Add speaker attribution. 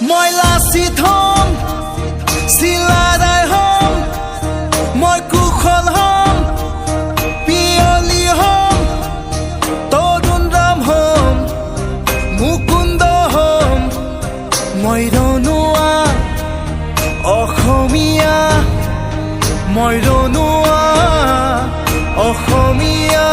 Speaker 1: মই লাচিত হম চিলাৰায় হম মই কুশল হম পিয়লি হম তৰুণ ৰাম হম মুকুন্দ হম মই ৰনুৱা অসমীয়া মই ৰনুৱা অসমীয়া